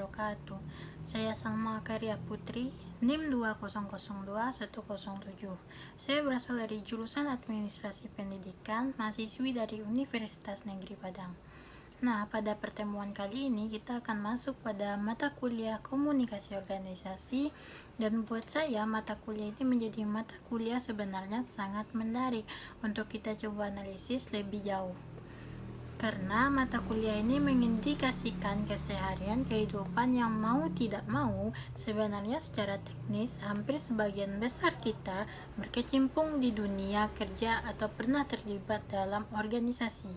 wabarakatuh. Saya Salma Karya Putri, NIM 2002107. Saya berasal dari jurusan Administrasi Pendidikan, mahasiswi dari Universitas Negeri Padang. Nah, pada pertemuan kali ini kita akan masuk pada mata kuliah komunikasi organisasi, dan buat saya mata kuliah ini menjadi mata kuliah sebenarnya sangat menarik untuk kita coba analisis lebih jauh. Karena mata kuliah ini mengindikasikan keseharian kehidupan yang mau tidak mau sebenarnya secara teknis hampir sebagian besar kita berkecimpung di dunia kerja atau pernah terlibat dalam organisasi,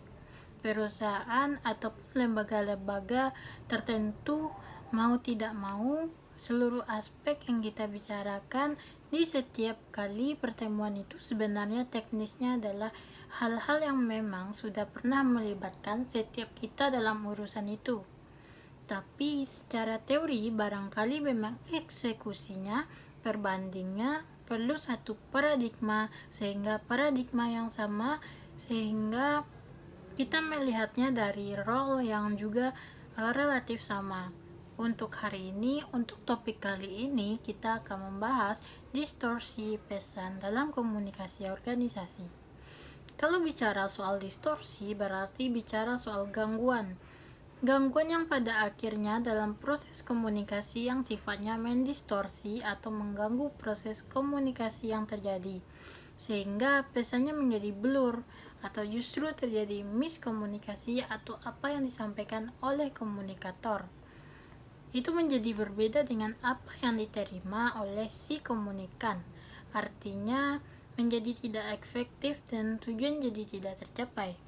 perusahaan atau lembaga-lembaga tertentu. Mau tidak mau, seluruh aspek yang kita bicarakan di setiap kali pertemuan itu sebenarnya teknisnya adalah hal-hal yang memang sudah pernah melibatkan setiap kita dalam urusan itu. Tapi secara teori barangkali memang eksekusinya, perbandingnya perlu satu paradigma, sehingga paradigma yang sama, sehingga kita melihatnya dari role yang juga relatif sama. Untuk hari ini, untuk topik kali ini, kita akan membahas distorsi pesan dalam komunikasi organisasi. Kalau bicara soal distorsi, berarti bicara soal gangguan. Gangguan yang pada akhirnya dalam proses komunikasi yang sifatnya mendistorsi atau mengganggu proses komunikasi yang terjadi, sehingga pesannya menjadi blur atau justru terjadi miskomunikasi atau apa yang disampaikan oleh komunikator itu menjadi berbeda dengan apa yang diterima oleh si komunikan. Artinya menjadi tidak efektif dan tujuan jadi tidak tercapai.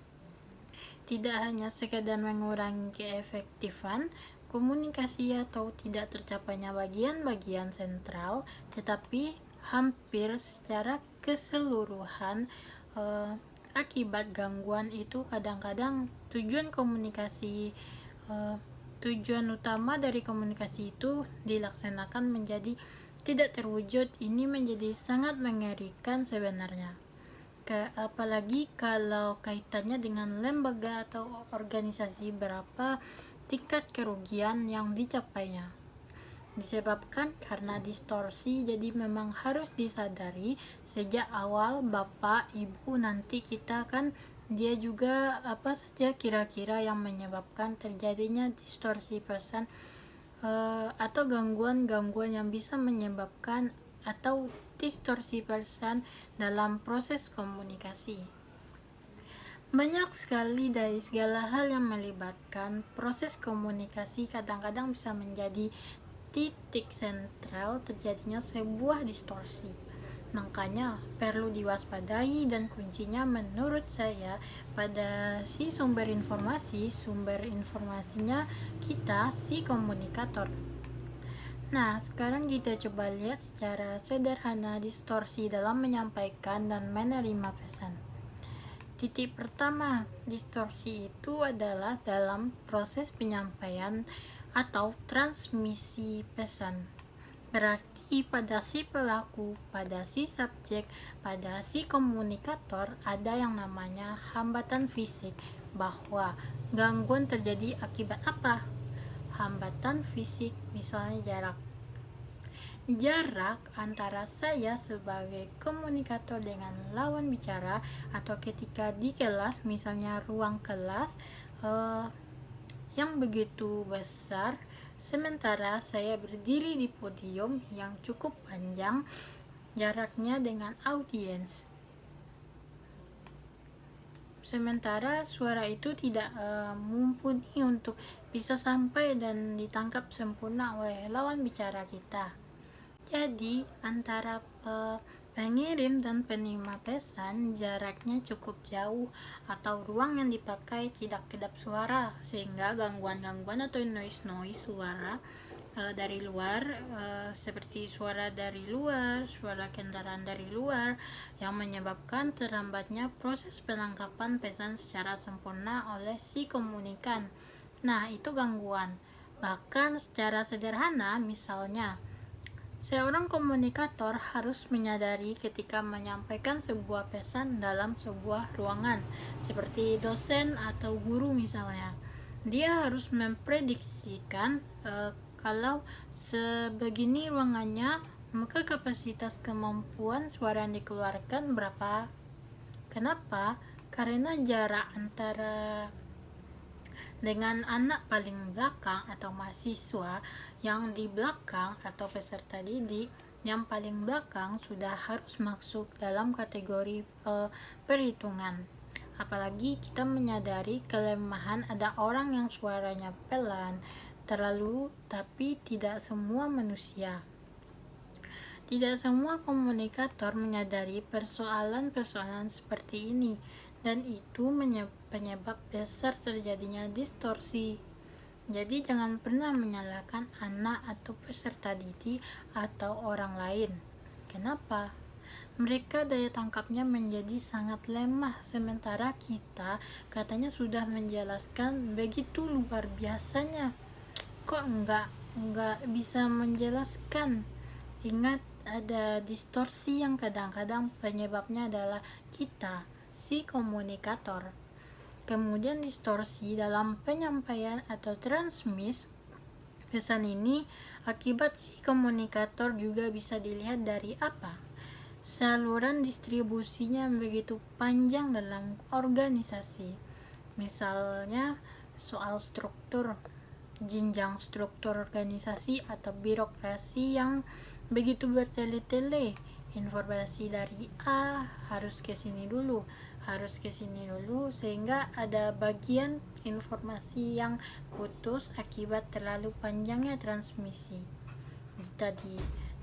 Tidak hanya sekadar mengurangi keefektifan komunikasi atau tidak tercapainya bagian-bagian sentral, tetapi hampir secara keseluruhan akibat gangguan itu kadang-kadang tujuan utama dari komunikasi itu dilaksanakan menjadi tidak terwujud. Ini menjadi sangat mengerikan sebenarnya. Apalagi kalau kaitannya dengan lembaga atau organisasi, berapa tingkat kerugian yang dicapainya disebabkan karena distorsi. Jadi memang harus disadari sejak awal bapak ibu nanti kita kan dia juga apa saja kira-kira yang menyebabkan terjadinya distorsi pesan atau gangguan-gangguan yang bisa menyebabkan atau distorsi pesan dalam proses komunikasi. Banyak sekali dari segala hal yang melibatkan proses komunikasi kadang-kadang bisa menjadi titik sentral terjadinya sebuah distorsi. Makanya perlu diwaspadai, dan kuncinya menurut saya pada si sumber informasinya kita si komunikator. Nah, sekarang kita coba lihat secara sederhana distorsi dalam menyampaikan dan menerima pesan. Titik pertama, distorsi itu adalah dalam proses penyampaian atau transmisi pesan. Berarti pada si pelaku, pada si subjek, pada si komunikator ada yang namanya hambatan fisik, bahwa gangguan terjadi akibat apa? Hambatan fisik, misalnya jarak antara saya sebagai komunikator dengan lawan bicara, atau ketika di kelas, misalnya ruang kelas yang begitu besar, sementara saya berdiri di podium yang cukup panjang jaraknya dengan audiens. Sementara suara itu tidak mumpuni untuk bisa sampai dan ditangkap sempurna oleh lawan bicara kita. Jadi antara pengirim dan penerima pesan jaraknya cukup jauh, atau ruang yang dipakai tidak kedap suara, sehingga gangguan-gangguan atau noise suara dari luar, seperti suara dari luar, suara kendaraan dari luar, yang menyebabkan terlambatnya proses penangkapan pesan secara sempurna oleh si komunikan. Nah, itu gangguan. Bahkan secara sederhana, misalnya seorang komunikator harus menyadari ketika menyampaikan sebuah pesan dalam sebuah ruangan, seperti dosen atau guru misalnya. Dia harus memprediksikan Kalau sebegini ruangannya, maka kapasitas kemampuan suara yang dikeluarkan berapa? Kenapa? Karena jarak antara dengan anak paling belakang atau mahasiswa yang di belakang atau peserta didik yang paling belakang sudah harus masuk dalam kategori perhitungan. Apalagi kita menyadari kelemahan ada orang yang suaranya pelan, terlalu, tapi tidak semua manusia. Tidak semua komunikator menyadari persoalan-persoalan seperti ini, dan itu penyebab besar terjadinya distorsi. Jadi jangan pernah menyalahkan anak atau peserta didik atau orang lain. Kenapa? Mereka daya tangkapnya menjadi sangat lemah, sementara kita katanya sudah menjelaskan begitu luar biasanya. Kok enggak bisa menjelaskan? Ingat, ada distorsi yang kadang-kadang penyebabnya adalah kita, si komunikator. Kemudian distorsi dalam penyampaian atau transmis pesan ini akibat si komunikator juga bisa dilihat dari apa? Saluran distribusinya begitu panjang dalam organisasi. Misalnya soal struktur, jenjang struktur organisasi atau birokrasi yang begitu bertele-tele. Informasi dari A harus ke sini dulu, sehingga ada bagian informasi yang putus akibat terlalu panjangnya transmisi.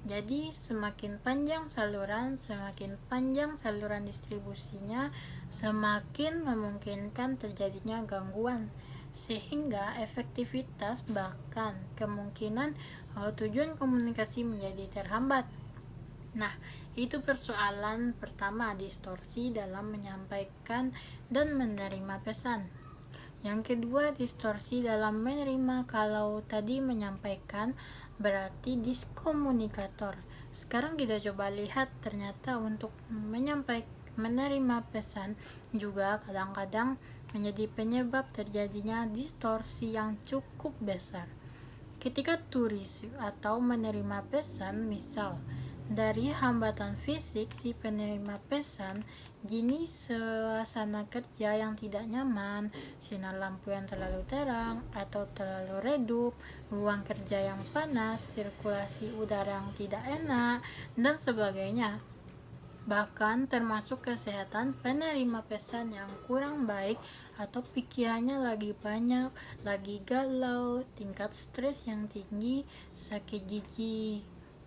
Jadi semakin panjang saluran distribusinya, semakin memungkinkan terjadinya gangguan, sehingga efektivitas bahkan kemungkinan tujuan komunikasi menjadi terhambat. Nah, itu persoalan pertama, distorsi dalam menyampaikan dan menerima pesan. Yang kedua, distorsi dalam menerima. Kalau tadi menyampaikan berarti diskomunikator. Sekarang kita coba lihat, ternyata untuk menerima pesan juga kadang-kadang menjadi penyebab terjadinya distorsi yang cukup besar. Ketika turis atau menerima pesan, misal dari hambatan fisik si penerima pesan, gini suasana kerja yang tidak nyaman, sinar lampu yang terlalu terang atau terlalu redup, ruang kerja yang panas, sirkulasi udara yang tidak enak, dan sebagainya. Bahkan termasuk kesehatan penerima pesan yang kurang baik atau pikirannya lagi banyak, lagi galau, tingkat stres yang tinggi, sakit gigi,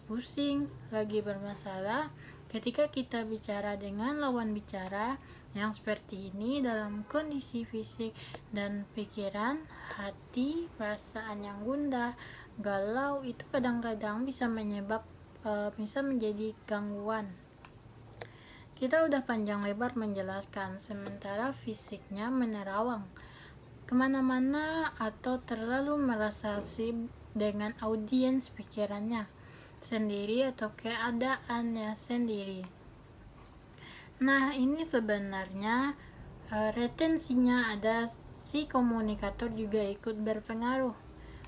pusing, lagi bermasalah. Ketika kita bicara dengan lawan bicara yang seperti ini dalam kondisi fisik dan pikiran, hati, perasaan yang gundah, galau, itu kadang-kadang bisa menjadi gangguan. Kita udah panjang lebar menjelaskan, sementara fisiknya menerawang kemana-mana atau terlalu merasa sibuk dengan audiens pikirannya sendiri atau keadaannya sendiri. Nah, ini sebenarnya retensinya ada, si komunikator juga ikut berpengaruh.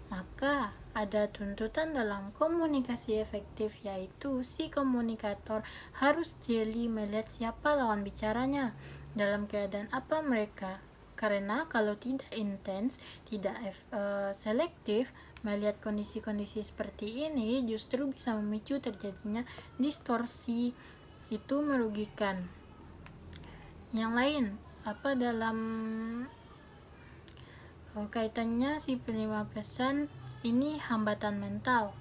Maka ada tuntutan dalam komunikasi efektif, yaitu si komunikator harus jeli melihat siapa lawan bicaranya, dalam keadaan apa mereka. Karena kalau tidak intens, tidak selektif melihat kondisi-kondisi seperti ini, justru bisa memicu terjadinya distorsi. Itu merugikan. Yang lain, apa dalam kaitannya si penerima pesan ini, hambatan mental.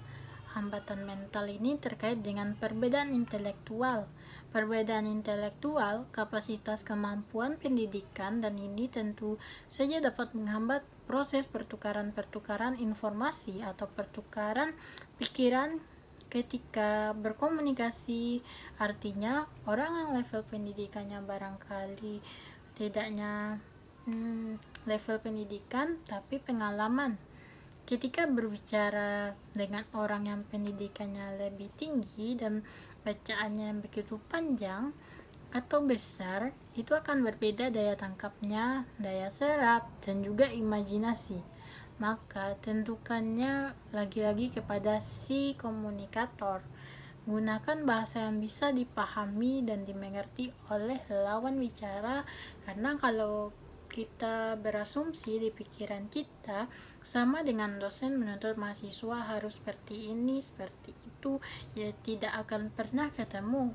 Hambatan mental ini terkait dengan perbedaan intelektual. Perbedaan intelektual, kapasitas kemampuan pendidikan, dan ini tentu saja dapat menghambat proses pertukaran informasi atau pertukaran pikiran ketika berkomunikasi. Artinya, orang yang level pendidikannya barangkali tidaknya level pendidikan tapi pengalaman, ketika berbicara dengan orang yang pendidikannya lebih tinggi dan bacaannya begitu panjang atau besar, itu akan berbeda daya tangkapnya, daya serap, dan juga imajinasi. maka tentukannya lagi-lagi kepada si komunikator. Gunakan bahasa yang bisa dipahami dan dimengerti oleh lawan bicara, karena kalau kita berasumsi di pikiran kita sama dengan dosen menuntut mahasiswa harus seperti ini, seperti itu, ya tidak akan pernah ketemu.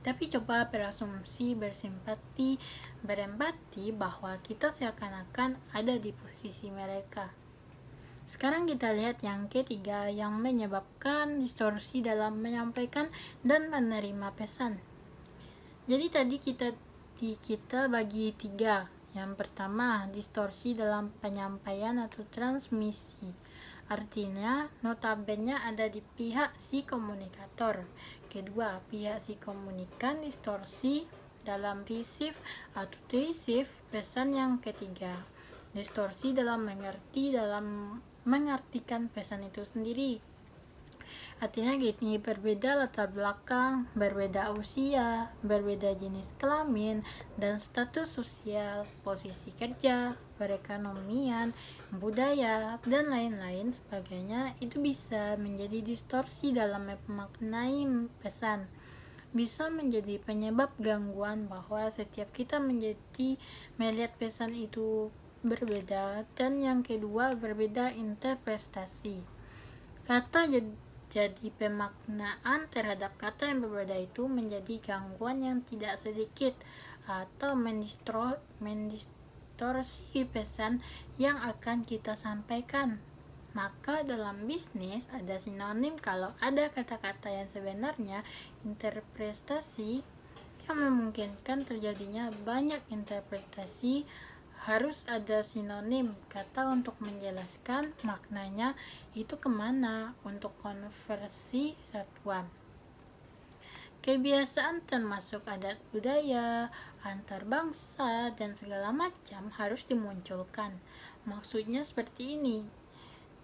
Tapi coba berasumsi, bersimpati, berempati bahwa kita seakan-akan ada di posisi mereka. Sekarang kita lihat yang ketiga yang menyebabkan distorsi dalam menyampaikan dan menerima pesan. Jadi tadi kita bagi tiga. Yang pertama, distorsi dalam penyampaian atau transmisi. Artinya, notabene ada di pihak si komunikator. Kedua, pihak si komunikan distorsi dalam receive atau receive pesan. Yang ketiga, distorsi dalam mengartikan pesan itu sendiri. Artinya gini, berbeda latar belakang, berbeda usia, berbeda jenis kelamin dan status sosial, posisi kerja, perekonomian, budaya, dan lain-lain sebagainya, itu bisa menjadi distorsi dalam memaknai pesan. Bisa menjadi penyebab gangguan bahwa setiap kita melihat pesan itu berbeda. Dan yang kedua, berbeda interpretasi. Kata jadi pemaknaan terhadap kata yang berbeda itu menjadi gangguan yang tidak sedikit atau mendistorsi pesan yang akan kita sampaikan. Maka dalam bisnis ada sinonim kalau ada kata-kata yang sebenarnya interpretasi yang memungkinkan terjadinya banyak interpretasi. Harus ada sinonim kata untuk menjelaskan maknanya itu kemana untuk konversi satuan. Kebiasaan termasuk adat budaya, antar bangsa, dan segala macam harus dimunculkan. Maksudnya seperti ini.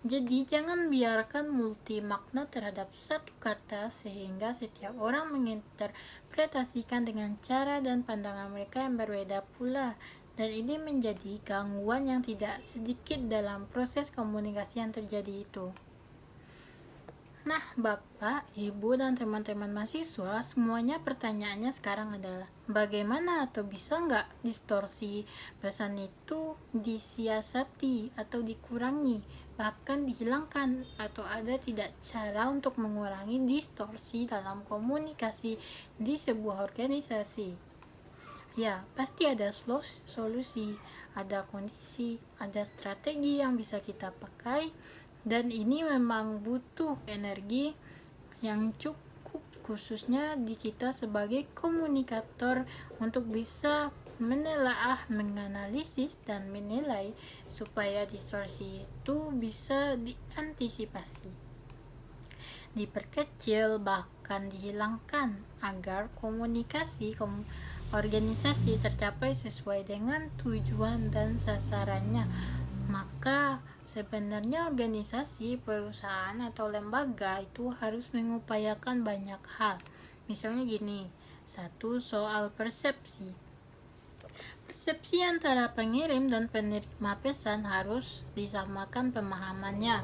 Jadi jangan biarkan multi makna terhadap satu kata sehingga setiap orang menginterpretasikan dengan cara dan pandangan mereka yang berbeda pula. Dan ini menjadi gangguan yang tidak sedikit dalam proses komunikasi yang terjadi itu. Nah, Bapak, Ibu, dan teman-teman mahasiswa, semuanya pertanyaannya sekarang adalah bagaimana atau bisa nggak distorsi pesan itu disiasati atau dikurangi, bahkan dihilangkan, atau ada tidak cara untuk mengurangi distorsi dalam komunikasi di sebuah organisasi? Ya, pasti ada solusi, ada kondisi, ada strategi yang bisa kita pakai, dan ini memang butuh energi yang cukup khususnya di kita sebagai komunikator untuk bisa menelaah, menganalisis, dan menilai supaya distorsi itu bisa diantisipasi, diperkecil, bahkan dihilangkan agar komunikasi organisasi tercapai sesuai dengan tujuan dan sasarannya. Maka sebenarnya organisasi, perusahaan, atau lembaga itu harus mengupayakan banyak hal. Misalnya gini, satu, soal persepsi. Persepsi antara pengirim dan penerima pesan harus disamakan pemahamannya,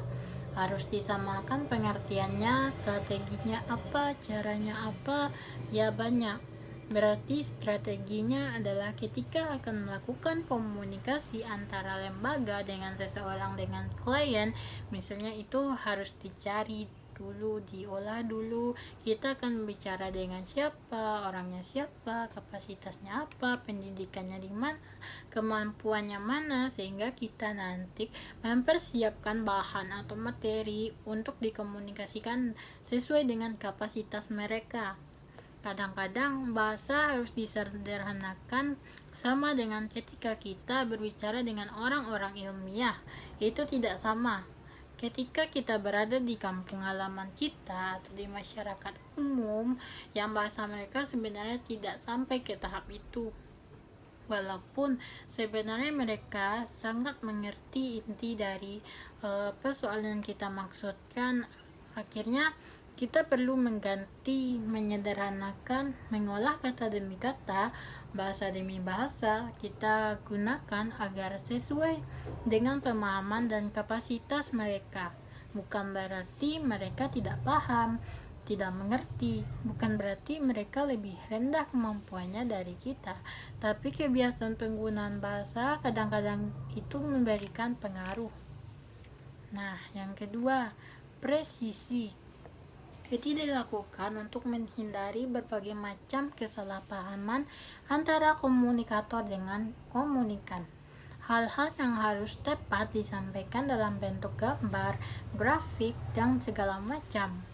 harus disamakan pengertiannya, strateginya apa, caranya apa, ya banyak. Berarti strateginya adalah ketika akan melakukan komunikasi antara lembaga dengan seseorang dengan klien, misalnya itu harus dicari dulu, diolah dulu, kita akan bicara dengan siapa, orangnya siapa, kapasitasnya apa, pendidikannya di mana, kemampuannya mana, sehingga kita nanti mempersiapkan bahan atau materi untuk dikomunikasikan sesuai dengan kapasitas mereka. Kadang-kadang bahasa harus disederhanakan, sama dengan ketika kita berbicara dengan orang-orang ilmiah. Itu tidak sama ketika kita berada di kampung halaman kita atau di masyarakat umum yang bahasa mereka sebenarnya tidak sampai ke tahap itu. Walaupun sebenarnya mereka sangat mengerti inti dari persoalan yang kita maksudkan, akhirnya Kita perlu mengganti, menyederhanakan, mengolah kata demi kata, bahasa demi bahasa kita gunakan agar sesuai dengan pemahaman dan kapasitas mereka. Bukan berarti mereka tidak paham, tidak mengerti, bukan berarti mereka lebih rendah kemampuannya dari kita, tapi kebiasaan penggunaan bahasa kadang-kadang itu memberikan pengaruh. Nah, yang kedua, presisi. Itu dilakukan untuk menghindari berbagai macam kesalahpahaman antara komunikator dengan komunikan. Hal-hal yang harus tepat disampaikan dalam bentuk gambar, grafik, dan segala macam.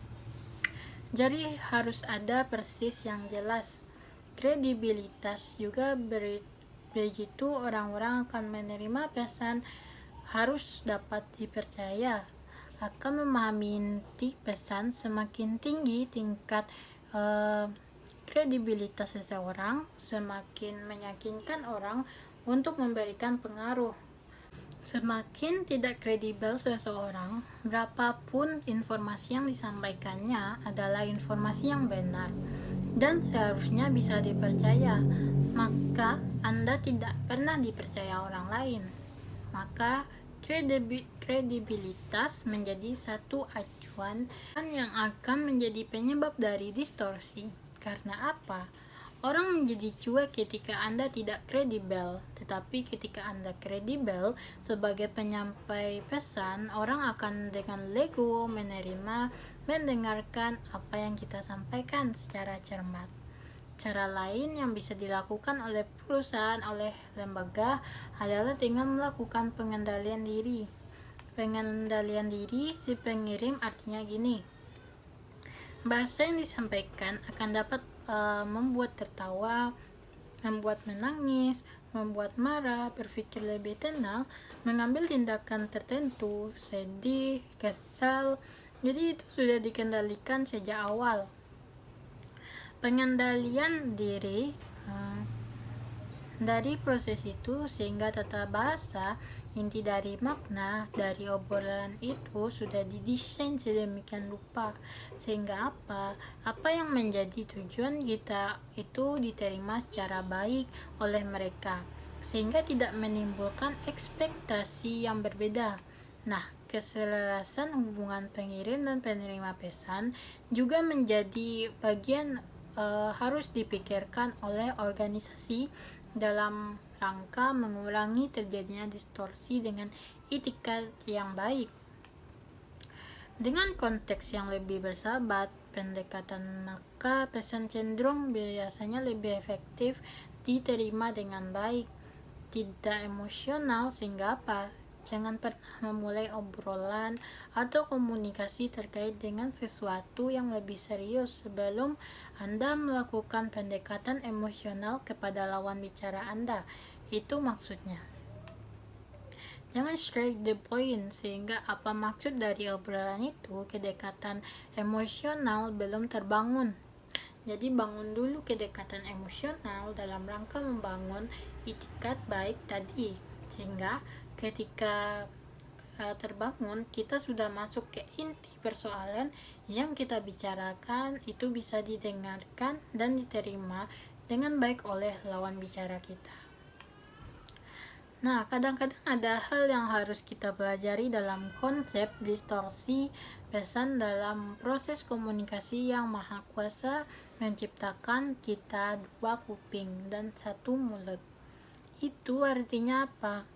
Jadi harus ada persis yang jelas. Kredibilitas juga begitu orang-orang akan menerima pesan harus dapat dipercaya. Akan memahami inti pesan semakin tinggi tingkat kredibilitas seseorang, semakin meyakinkan orang untuk memberikan pengaruh. Semakin tidak kredibel seseorang, berapapun informasi yang disampaikannya adalah informasi yang benar dan seharusnya bisa dipercaya, maka Anda tidak pernah dipercaya orang lain. Maka kredibilitas menjadi satu acuan yang akan menjadi penyebab dari distorsi. Karena apa? Orang menjadi cuek ketika Anda tidak kredibel, tetapi ketika Anda kredibel sebagai penyampai pesan, orang akan dengan lego menerima, mendengarkan apa yang kita sampaikan secara cermat. Cara lain yang bisa dilakukan oleh perusahaan, oleh lembaga adalah dengan melakukan pengendalian diri. Pengendalian diri si pengirim artinya gini. Bahasa yang disampaikan akan dapat membuat tertawa, membuat menangis, membuat marah, berpikir lebih tenang, mengambil tindakan tertentu, sedih, kesal. Jadi itu sudah dikendalikan sejak awal. Pengendalian diri dari proses itu sehingga tata bahasa, inti dari makna dari obrolan itu sudah didesain sedemikian rupa sehingga apa yang menjadi tujuan kita itu diterima secara baik oleh mereka sehingga tidak menimbulkan ekspektasi yang berbeda. Nah, keselarasan hubungan pengirim dan penerima pesan juga menjadi bagian harus dipikirkan oleh organisasi dalam rangka mengurangi terjadinya distorsi dengan itikat yang baik. Dengan konteks yang lebih bersahabat, pendekatan maka pesan cenderung biasanya lebih efektif diterima dengan baik, tidak emosional sehingga apa? Jangan pernah memulai obrolan atau komunikasi terkait dengan sesuatu yang lebih serius sebelum Anda melakukan pendekatan emosional kepada lawan bicara Anda. Itu maksudnya. Jangan straight the point sehingga apa maksud dari obrolan itu kedekatan emosional belum terbangun. Jadi bangun dulu kedekatan emosional dalam rangka membangun itikat baik tadi sehingga ketika terbangun kita sudah masuk ke inti persoalan yang kita bicarakan itu bisa didengarkan dan diterima dengan baik oleh lawan bicara kita. Nah, kadang-kadang ada hal yang harus kita pelajari dalam konsep distorsi pesan dalam proses komunikasi yang maha kuasa menciptakan kita dua kuping dan satu mulut. Itu artinya apa?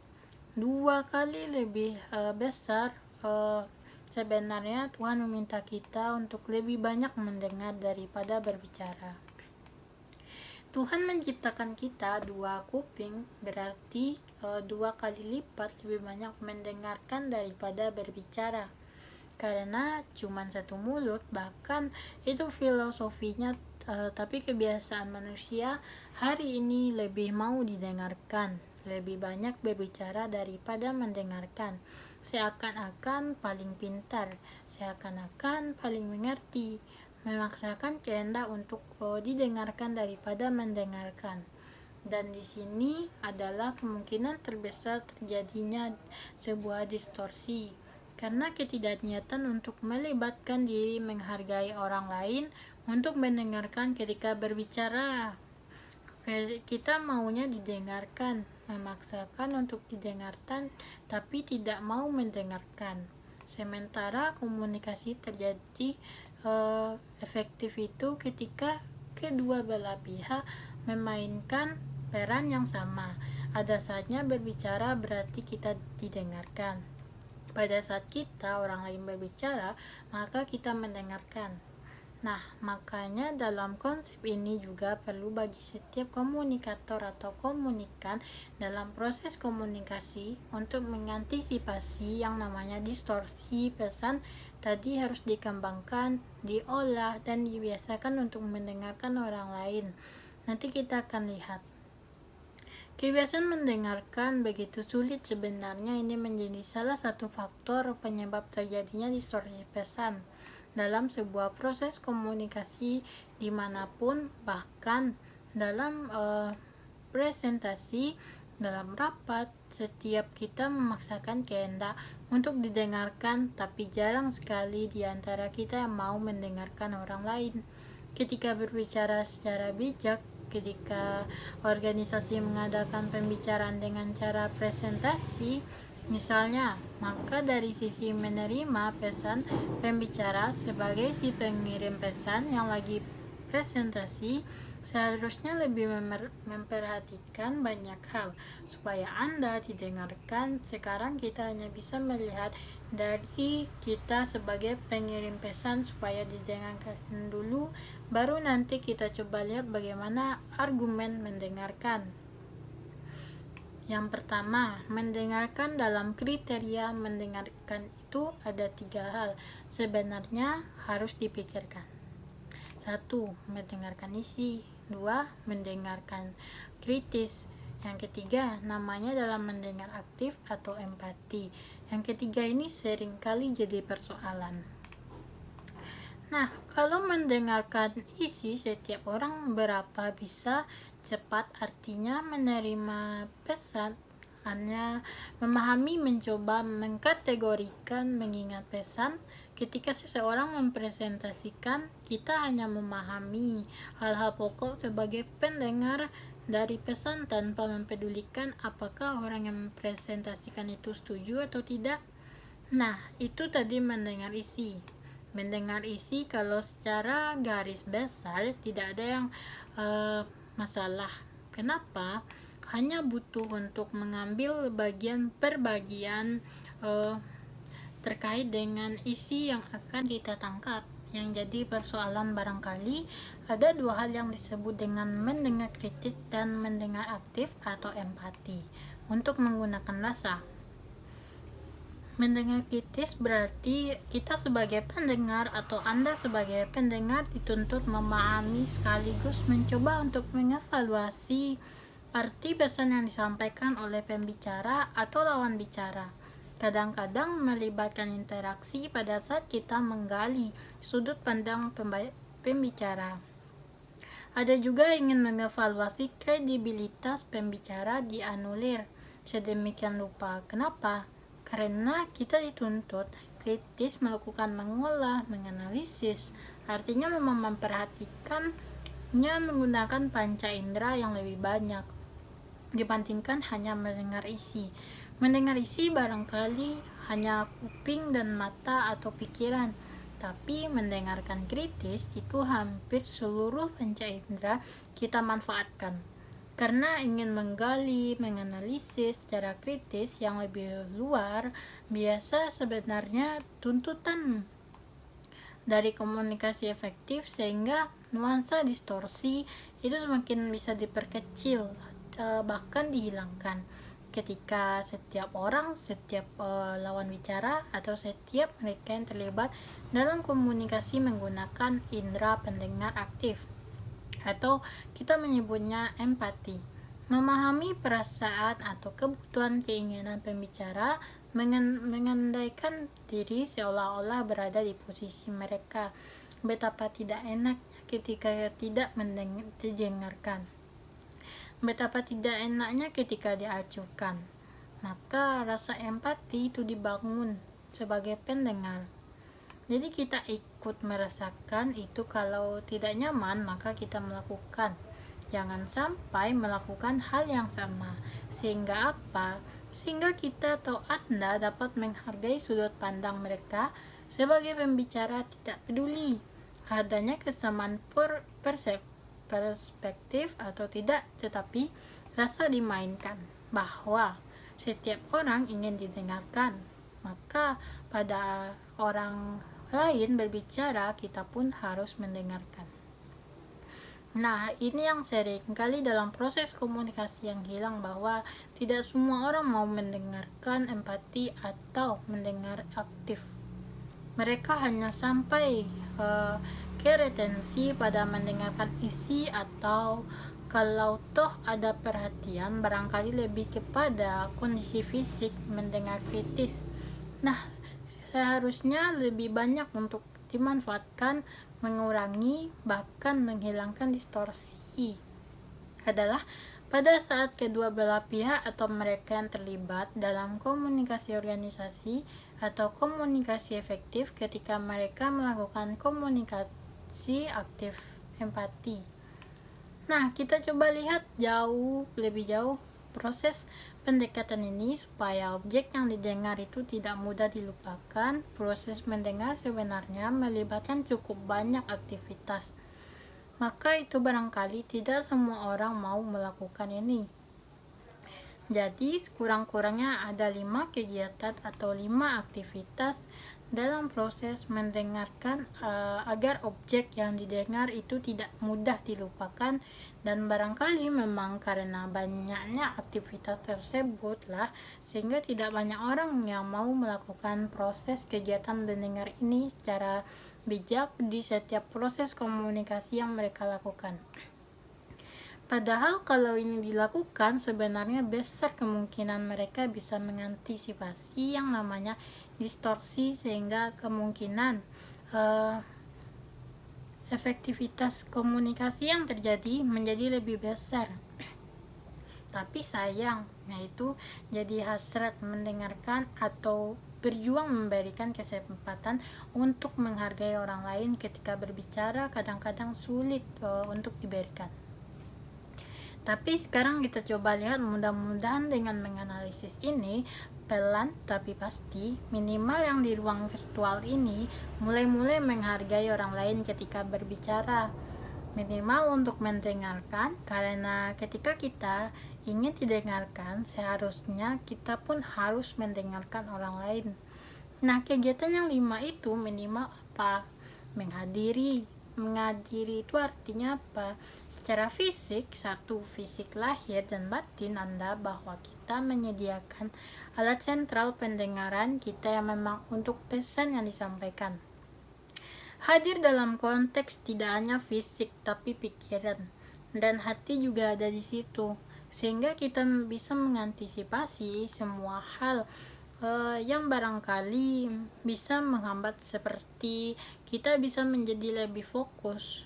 2 kali lebih besar sebenarnya Tuhan meminta kita untuk lebih banyak mendengar daripada berbicara. Tuhan menciptakan kita 2 kuping, berarti 2 kali lipat lebih banyak mendengarkan daripada berbicara. Karena cuma satu mulut, bahkan itu filosofinya, tapi kebiasaan manusia hari ini lebih mau didengarkan, lebih banyak berbicara daripada mendengarkan. Seakan-akan paling pintar, seakan-akan paling mengerti, memaksakan kehendak untuk didengarkan daripada mendengarkan. Dan di sini adalah kemungkinan terbesar terjadinya sebuah distorsi. karena ketidakniatan untuk melibatkan diri menghargai orang lain untuk mendengarkan ketika berbicara. Kita maunya didengarkan, memaksakan untuk didengarkan, tapi tidak mau mendengarkan. Sementara komunikasi terjadi efektif itu ketika kedua belah pihak memainkan peran yang sama. Ada saatnya berbicara berarti kita didengarkan. Pada saat kita orang lain berbicara, maka kita mendengarkan. Nah, makanya dalam konsep ini juga perlu bagi setiap komunikator atau komunikan dalam proses komunikasi untuk mengantisipasi yang namanya distorsi pesan tadi harus dikembangkan, diolah, dan dibiasakan untuk mendengarkan orang lain. Nanti kita akan lihat. Kebiasaan mendengarkan begitu sulit sebenarnya ini menjadi salah satu faktor penyebab terjadinya distorsi pesan dalam sebuah proses komunikasi dimanapun, bahkan dalam presentasi, dalam rapat. Setiap kita memaksakan kehendak untuk didengarkan, tapi jarang sekali di antara kita yang mau mendengarkan orang lain. Ketika berbicara secara bijak, ketika organisasi mengadakan pembicaraan dengan cara presentasi misalnya, maka dari sisi menerima pesan pembicara sebagai si pengirim pesan yang lagi presentasi seharusnya lebih memperhatikan banyak hal supaya Anda didengarkan. Sekarang kita hanya bisa melihat dari kita sebagai pengirim pesan supaya didengarkan dulu, baru nanti kita coba lihat bagaimana argumen mendengarkan. Yang pertama, mendengarkan dalam kriteria mendengarkan itu ada 3 hal sebenarnya harus dipikirkan. 1. Mendengarkan isi. 2. Mendengarkan kritis. Yang ketiga, namanya dalam mendengar aktif atau empati. Yang ketiga ini seringkali jadi persoalan. Nah, kalau mendengarkan isi, setiap orang berapa bisa cepat, artinya menerima pesan, hanya memahami, mencoba mengkategorikan, mengingat pesan. Ketika seseorang mempresentasikan, kita hanya memahami hal-hal pokok sebagai pendengar dari pesan tanpa mempedulikan apakah orang yang mempresentasikan itu setuju atau tidak. Nah, itu tadi mendengar isi. Mendengar isi kalau secara garis besar tidak ada yang masalah. Kenapa? Hanya butuh untuk mengambil bagian per bagian terkait dengan isi yang akan kita tangkap. Yang jadi persoalan barangkali ada 2 hal yang disebut dengan mendengar kritis dan mendengar aktif atau empati untuk menggunakan rasa. Mendengar kritis berarti kita sebagai pendengar atau Anda sebagai pendengar dituntut memahami sekaligus mencoba untuk mengevaluasi arti pesan yang disampaikan oleh pembicara atau lawan bicara. Kadang-kadang melibatkan interaksi pada saat kita menggali sudut pandang pembicara. Ada juga ingin mengevaluasi kredibilitas pembicara dianulir sedemikian rupa. Kenapa? Karena kita dituntut kritis melakukan mengolah, menganalisis. Artinya memang memperhatikannya menggunakan panca indera yang lebih banyak dibandingkan hanya mendengar isi. Mendengar isi barangkali hanya kuping dan mata atau pikiran, tapi mendengarkan kritis itu hampir seluruh panca indera kita manfaatkan. Karena ingin menggali, menganalisis secara kritis yang lebih luar biasa sebenarnya tuntutan dari komunikasi efektif, sehingga nuansa distorsi itu semakin bisa diperkecil, bahkan dihilangkan ketika setiap orang, setiap lawan bicara atau setiap mereka yang terlibat dalam komunikasi menggunakan indera pendengar aktif atau kita menyebutnya empati. Memahami perasaan atau kebutuhan keinginan pembicara, mengandaikan diri seolah-olah berada di posisi mereka. Betapa tidak enaknya ketika tidak didengarkan. Betapa tidak enaknya ketika diacuhkan. Maka rasa empati itu dibangun sebagai pendengar. Jadi kita ikut merasakan itu. Kalau tidak nyaman, maka kita melakukan. Jangan sampai melakukan hal yang sama. Sehingga apa? Sehingga kita atau Anda dapat menghargai sudut pandang mereka. Sebagai pembicara tidak peduli adanya kesamaan perspektif atau tidak, tetapi rasa dimainkan bahwa setiap orang ingin didengarkan. Maka pada orang lain berbicara, kita pun harus mendengarkan. Nah, ini yang sering kali dalam proses komunikasi yang hilang, bahwa tidak semua orang mau mendengarkan empati atau mendengar aktif. Mereka hanya sampai ke retensi pada mendengarkan isi, atau kalau toh ada perhatian, barangkali lebih kepada kondisi fisik, mendengar kritis. Nah, seharusnya lebih banyak untuk dimanfaatkan, mengurangi, bahkan menghilangkan distorsi adalah pada saat kedua belah pihak atau mereka yang terlibat dalam komunikasi organisasi atau komunikasi efektif, ketika mereka melakukan komunikasi aktif empati. Nah, kita coba lihat lebih jauh proses pendekatan ini supaya objek yang didengar itu tidak mudah dilupakan. Proses mendengar sebenarnya melibatkan cukup banyak aktivitas. Maka itu barangkali tidak semua orang mau melakukan ini. Jadi sekurang-kurangnya ada 5 kegiatan atau 5 aktivitas dalam proses mendengarkan agar objek yang didengar itu tidak mudah dilupakan. Dan barangkali memang karena banyaknya aktivitas tersebut lah, sehingga tidak banyak orang yang mau melakukan proses kegiatan mendengar ini secara bijak di setiap proses komunikasi yang mereka lakukan. Padahal kalau ini dilakukan, sebenarnya besar kemungkinan mereka bisa mengantisipasi yang namanya distorsi, sehingga kemungkinan efektivitas komunikasi yang terjadi menjadi lebih besar. Tapi sayang, yaitu jadi hasrat mendengarkan atau berjuang memberikan kesempatan untuk menghargai orang lain ketika berbicara kadang-kadang sulit untuk diberikan. Tapi sekarang kita coba lihat, mudah-mudahan dengan menganalisis ini pelan tapi pasti, minimal yang di ruang virtual ini mulai-mulai menghargai orang lain ketika berbicara. Minimal untuk mendengarkan, karena ketika kita ingin didengarkan, seharusnya kita pun harus mendengarkan orang lain. Nah, kegiatan yang 5 itu minimal apa? Menghadiri itu artinya apa? Secara fisik, satu, fisik lahir dan batin Anda, bahwa kita menyediakan alat sentral pendengaran kita yang memang untuk pesan yang disampaikan. Hadir dalam konteks tidak hanya fisik tapi pikiran dan hati juga ada di situ, sehingga kita bisa mengantisipasi semua hal yang barangkali bisa menghambat, seperti kita bisa menjadi lebih fokus,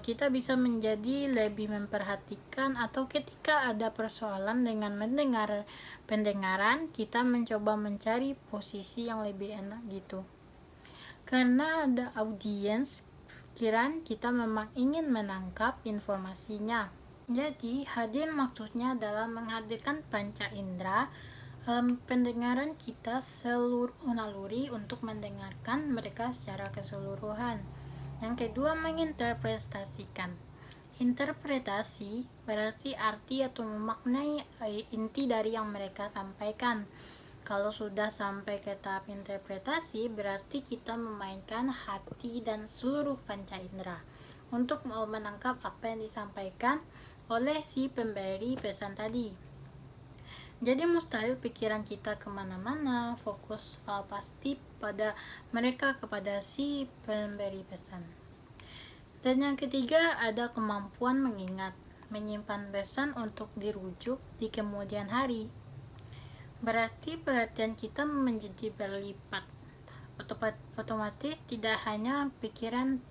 kita bisa menjadi lebih memperhatikan, atau ketika ada persoalan dengan mendengar pendengaran, kita mencoba mencari posisi yang lebih enak gitu. Karena ada audiens, pikiran kita memang ingin menangkap informasinya. Jadi hadir maksudnya adalah menghadirkan panca indera pendengaran kita, seluruh naluri untuk mendengarkan mereka secara keseluruhan. Yang kedua, menginterpretasikan. Interpretasi berarti arti atau memaknai inti dari yang mereka sampaikan. Kalau sudah sampai ke tahap interpretasi, berarti kita memainkan hati dan seluruh panca indera untuk menangkap apa yang disampaikan oleh si pemberi pesan tadi. Jadi mustahil pikiran kita kemana-mana, fokus pasti pada mereka, kepada si pemberi pesan. Dan yang ketiga, ada kemampuan mengingat, menyimpan pesan untuk dirujuk di kemudian hari. Berarti perhatian kita menjadi berlipat. Otomatis tidak hanya pikiran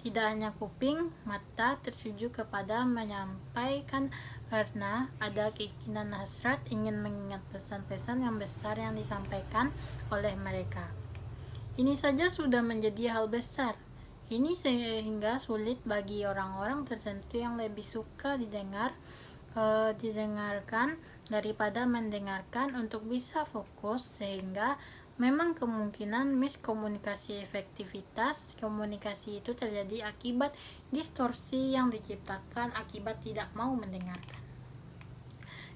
Tidak hanya kuping, mata tertuju kepada menyampaikan karena ada keinginan hasrat ingin mengingat pesan-pesan yang besar yang disampaikan oleh mereka. Ini saja sudah menjadi hal besar. Ini sehingga sulit bagi orang-orang tertentu yang lebih suka didengarkan daripada mendengarkan untuk bisa fokus, sehingga memang kemungkinan miskomunikasi efektivitas komunikasi itu terjadi akibat distorsi yang diciptakan akibat tidak mau mendengarkan.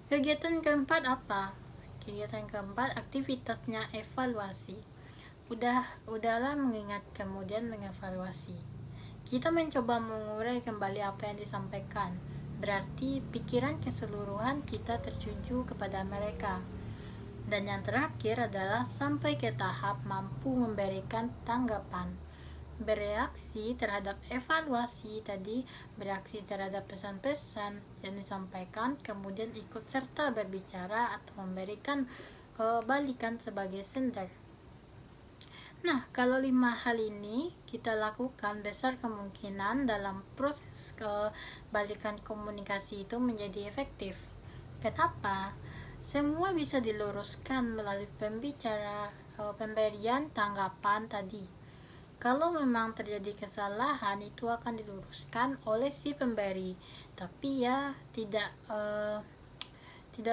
Kegiatan keempat apa? Kegiatan keempat aktivitasnya evaluasi. Udahlah mengingat kemudian mengevaluasi. Kita mencoba mengurai kembali apa yang disampaikan. Berarti pikiran keseluruhan kita tertuju kepada mereka. Dan yang terakhir adalah sampai ke tahap mampu memberikan tanggapan. Bereaksi terhadap evaluasi tadi, bereaksi terhadap pesan-pesan yang disampaikan, kemudian ikut serta berbicara atau memberikan balikan sebagai sender. Nah, kalau 5 hal ini kita lakukan, besar kemungkinan dalam proses balikan komunikasi itu menjadi efektif. Kenapa? Semua bisa diluruskan melalui pemberian tanggapan tadi. Kalau memang terjadi kesalahan, itu akan diluruskan oleh si pemberi. Tapi ya tidak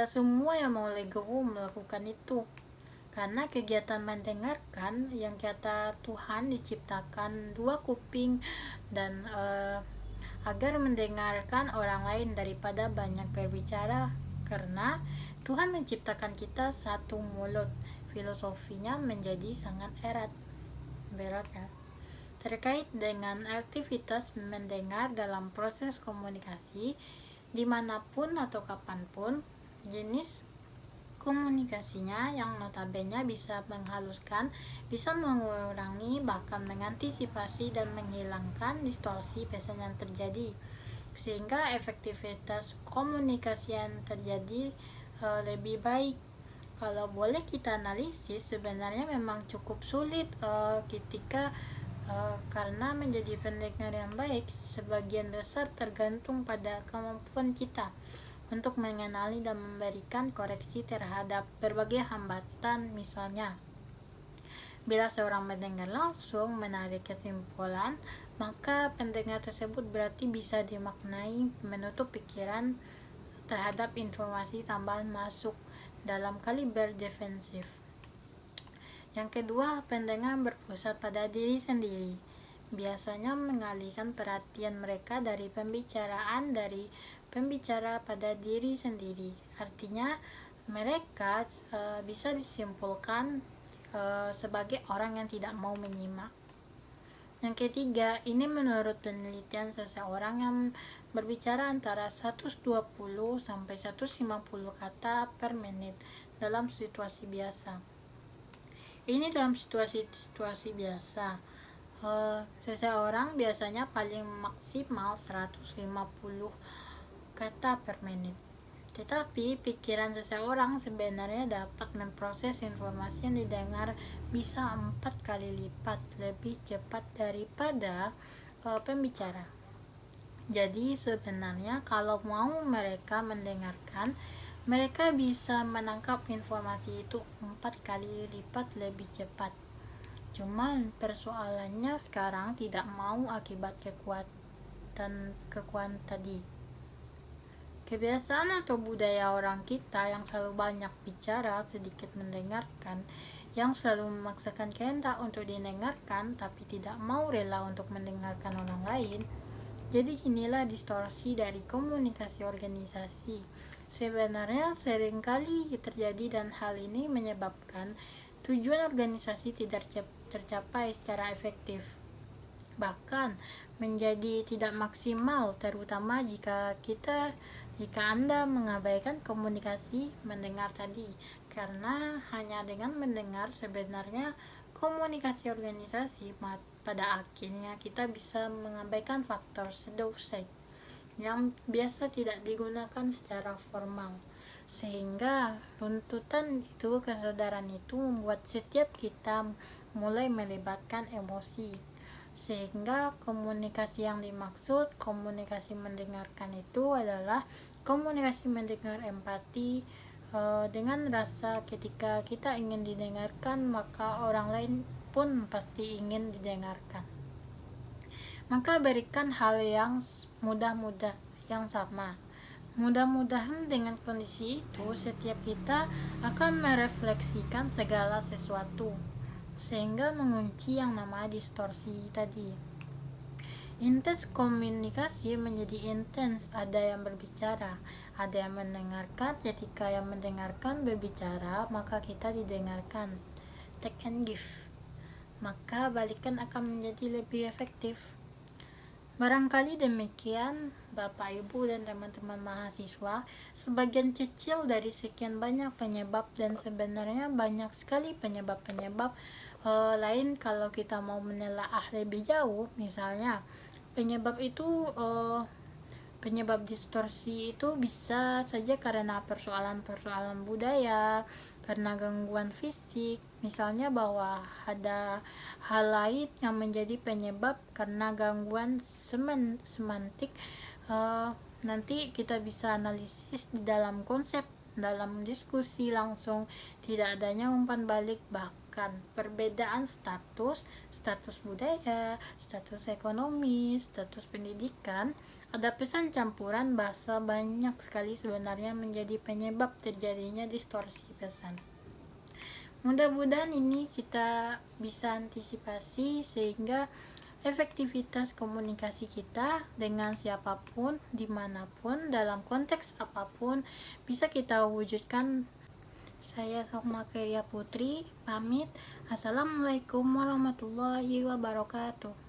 semua yang mau legowo melakukan itu. Karena kegiatan mendengarkan yang kata Tuhan diciptakan 2 kuping dan agar mendengarkan orang lain daripada banyak berbicara, karena Tuhan menciptakan kita 1 mulut. Filosofinya menjadi sangat berat ya. Terkait dengan aktivitas mendengar dalam proses komunikasi, dimanapun atau kapanpun, jenis komunikasinya yang notabene bisa menghaluskan, bisa mengurangi, bahkan mengantisipasi dan menghilangkan distorsi pesan yang terjadi, sehingga efektivitas komunikasi yang terjadi lebih baik. Kalau boleh kita analisis, sebenarnya memang cukup sulit karena menjadi pendengar yang baik sebagian besar tergantung pada kemampuan kita untuk mengenali dan memberikan koreksi terhadap berbagai hambatan. Misalnya, bila seorang mendengar langsung menarik kesimpulan, maka pendengar tersebut berarti bisa dimaknai menutup pikiran terhadap informasi tambahan masuk dalam kaliber defensif. Yang kedua, pendengar berpusat pada diri sendiri. Biasanya mengalihkan perhatian mereka dari pembicara pada diri sendiri. Artinya, mereka bisa disimpulkan sebagai orang yang tidak mau menyimak. Yang ketiga, ini menurut penelitian seseorang yang berbicara antara 120 sampai 150 kata per menit dalam situasi biasa. Ini dalam situasi biasa. Seseorang biasanya paling maksimal 150 kata per menit. Tetapi pikiran seseorang sebenarnya dapat memproses informasi yang didengar bisa 4 kali lipat lebih cepat daripada pembicara. Jadi sebenarnya kalau mau mereka mendengarkan, mereka bisa menangkap informasi itu 4 kali lipat lebih cepat. Cuman persoalannya sekarang tidak mau akibat kekuatan tadi. Kebiasaan atau budaya orang kita yang selalu banyak bicara, sedikit mendengarkan, yang selalu memaksakan kehendak untuk didengarkan tapi tidak mau rela untuk mendengarkan orang lain. Jadi inilah distorsi dari komunikasi organisasi. Sebenarnya seringkali terjadi dan hal ini menyebabkan tujuan organisasi tidak tercapai secara efektif. Bahkan menjadi tidak maksimal, terutama jika Anda mengabaikan komunikasi mendengar tadi, karena hanya dengan mendengar sebenarnya komunikasi organisasi pada akhirnya kita bisa mengabaikan faktor sedousai yang biasa tidak digunakan secara formal, sehingga runtutan itu, kesadaran itu membuat setiap kita mulai melibatkan emosi. Sehingga komunikasi yang dimaksud, komunikasi mendengarkan itu adalah komunikasi mendengar empati, dengan rasa ketika kita ingin didengarkan, maka orang lain pun pasti ingin didengarkan. Maka berikan hal yang mudah-mudah yang sama. Mudah-mudahan dengan kondisi itu setiap kita akan merefleksikan segala sesuatu sehingga mengunci yang namanya distorsi tadi. Intens komunikasi menjadi intens, ada yang berbicara, ada yang mendengarkan. Ketika yang mendengarkan berbicara, maka kita didengarkan. Take and give, maka balikan akan menjadi lebih efektif. Barangkali demikian Bapak Ibu dan teman-teman mahasiswa, sebagian kecil dari sekian banyak penyebab, dan sebenarnya banyak sekali penyebab-penyebab lain kalau kita mau menelaah lebih jauh. Misalnya penyebab distorsi itu bisa saja karena persoalan-persoalan budaya, karena gangguan fisik, misalnya bahwa ada hal lain yang menjadi penyebab karena gangguan semantik. Nanti kita bisa analisis di dalam konsep, dalam diskusi langsung, tidak adanya umpan balik, bahkan perbedaan status budaya, status ekonomi, status pendidikan, ada pesan campuran bahasa, banyak sekali sebenarnya menjadi penyebab terjadinya distorsi pesan. Mudah-mudahan ini kita bisa antisipasi sehingga efektivitas komunikasi kita dengan siapapun, dimanapun, dalam konteks apapun bisa kita wujudkan. Saya Sokma Keria Putri pamit. Assalamualaikum warahmatullahi wabarakatuh.